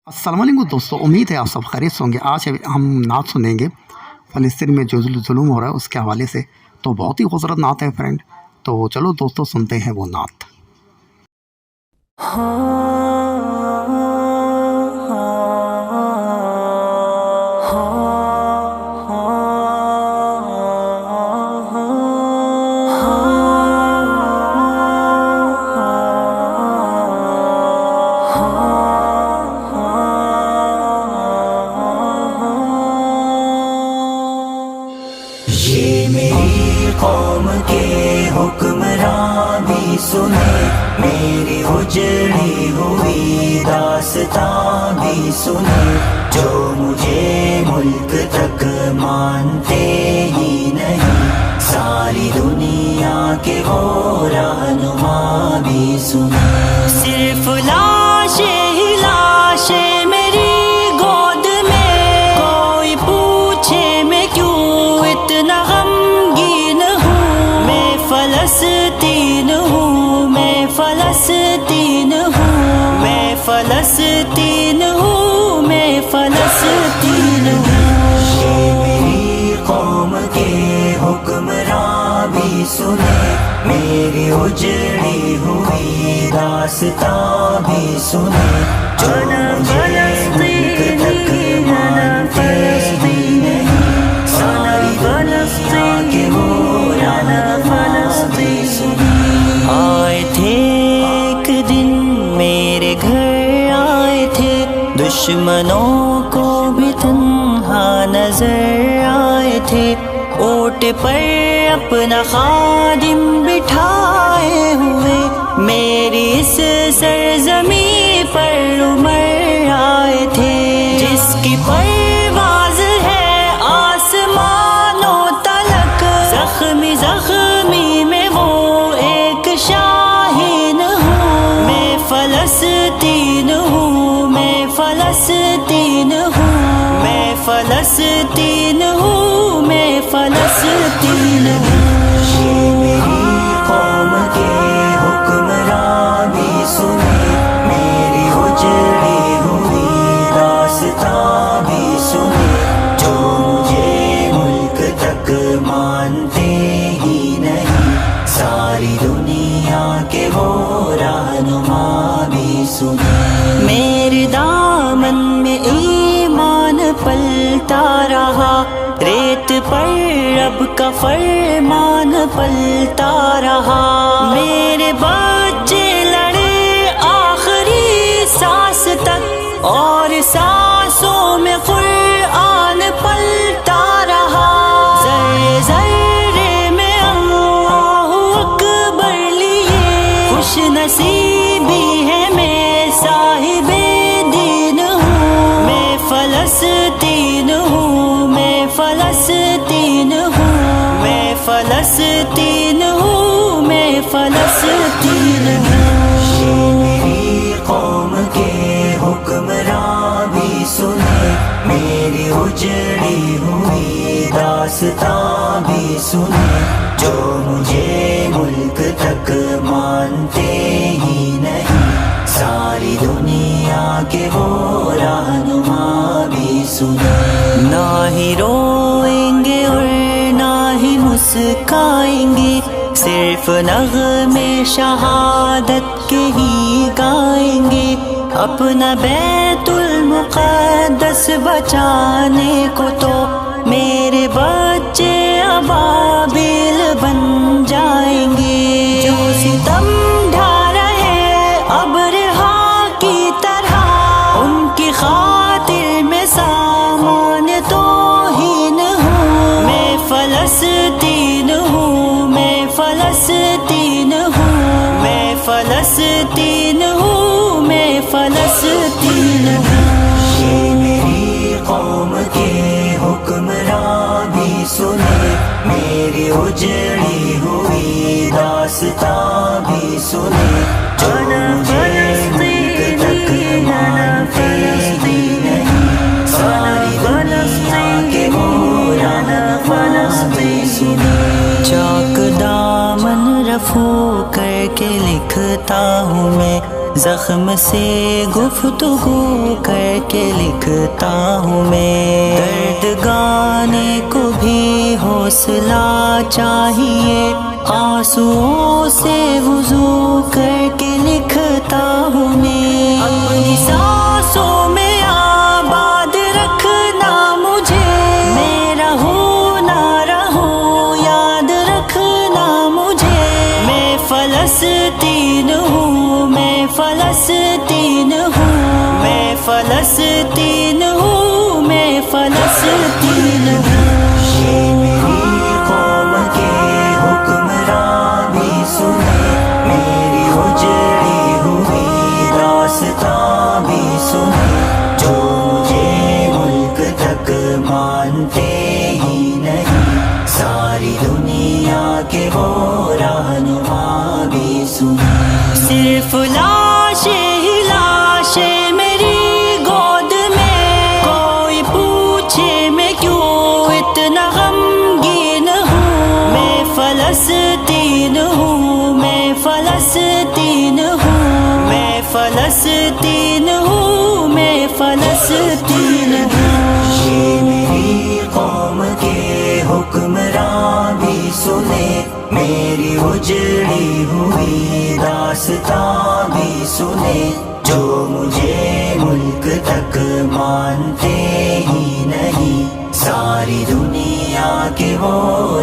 अस्सलाम वालेकुम दोस्तों, उम्मीद है आप सब खैरियत से होंगे। आज हम नात सुनेंगे फ़लस्तीन में जो जुल्म हो रहा है उसके हवाले से। तो बहुत ही खूबसूरत नात है फ्रेंड। तो चलो दोस्तों सुनते हैं वो नात। ये मेरी कौम के हुक्मरान भी सुने, मेरी उजड़ी हुई दास्तां भी सुने। जो मुझे मुल्क तक मानते ही नहीं, सारी दुनिया के वो रहनुमा भी सुने। सिर्फ लाशें ही लाशें मेरी गोद में, कोई पूछे मैं क्यों इतना गमगीन हूँ। मैं फलस्तीन हूँ, मैं फलस्तीन हूँ, मैं फलस्तीन हूँ, मैं फलस्तीन हूँ। ये मेरी कौम के हुक्मरान भी सुने, मेरी उजड़ी हुई दास्तां भी सुने। जो मुझे मुल्क तक मानते ही नहीं, सारी दुनिया के वो रहनुमा भी सुने। आए थे एक दिन मेरे घर, आए थे दुश्मनों को भी तन्हा नजर आए थे। ओट पर अपना खादिम बिठाए हुए, मेरी इस सरजमी पर उमर आए थे। जिसकी परवाज़ है आसमानों तलक, ज़ख्मी ज़ख्मी में वो एक शाहीन हूँ। मैं फलस्तीन हूँ, मैं फलस्तीन हूँ, मैं फलस्तीन हूँ, मैं फलस्तीन हूँ। ये मेरी कौम के हुक्मरान भी सुने, मेरी उजड़ी हुई दास्तां भी सुने। जो मुझे मुल्क तक मानते ही नहीं, सारी दुनिया के वो रहनुमा भी सुने। मेरे दामन में ईमान पलता रहा, रेत पर रब का फरमान पलता रहा। मेरे बच्चे लड़े आखिरी सांस तक, और सांसों में कुरान पलता रहा। ज़र्रे ज़र्रे में अल्लाहु अकबर लिए, खुश नसीबी है मैं साहिबे दीन हूँ। मैं फलस्तीन हूँ, मैं फलस्तीन हूँ, मैं फलस्तीन हूँ, मैं फलस्तीन हूँ। ये मेरी कौम के हुक्मरान भी सुने, मेरी उजड़ी हुई दास्तां भी सुने। जो मुझे मुल्क तक मानते ही नहीं, सारी दुनिया के वो रहनुमा भी सुने। ना ही रोएंगे और ना ही मुस्काएंगे, सिर्फ नग़्मे शहादत के ही गाएंगे। अपना बैतुल मुक़द्दस बचाने को तो मेरे बच्चे अबाबिल बन जाएंगे। जो सितम ढा रहे अब्रहा की तरह, उनकी खातिर में सामान तो हीन हूँ। मैं फलस्तीन हूँ, मैं फलस्तीन हूँ, मैं फलस्तीन हूँ, मैं फलस्तीन हूँ। ये मेरी कौम के हुक्मरान भी सुने, मेरी उजड़ी हुई दास्तां भी सुने। जो मुझे मुल्क तक मानते ही नहीं, सारी दुनिया के वो रहनुमा भी सुने। चाक दामन रफू करके लिखता हूँ मैं, زخم سے گفتگو کر کے لکھتا ہوں میں، درد گانے کو بھی حوصلہ چاہیے، آنسوؤں سے وضو کر کے لکھتا ہوں میں، اپنی سانسوں میں آباد رکھنا مجھے، میرا ہوں نہ رہوں یاد رکھنا مجھے، میں فلسطین ہوں، میں فلسطین ہوں، میں فلسطین ہوں، میں فلسطین ہوں۔ یہ میری قوم کے حکمراں بھی سنے، میری اجڑی ہوئی داستاں بھی سنے، جو مجھے ملک تک مانتے ہی نہیں، ساری دنیا کے وہ رہنما بھی سنے۔ صرف لاشیں ہی لاشیں میری گود میں، کوئی پوچھے میں کیوں اتنا غمگین ہوں، میں فلسطین ہوں، میں فلسطین ہوں، میں فلسطین ہوں، میں فلسطین ہوں۔ یہ میری قوم کے حکمراں بھی سنے، میری اجڑی ہوئی داستاں بھی سنے، جو مجھے ملک تک مانتے ہی نہیں، ساری دنیا کے وہ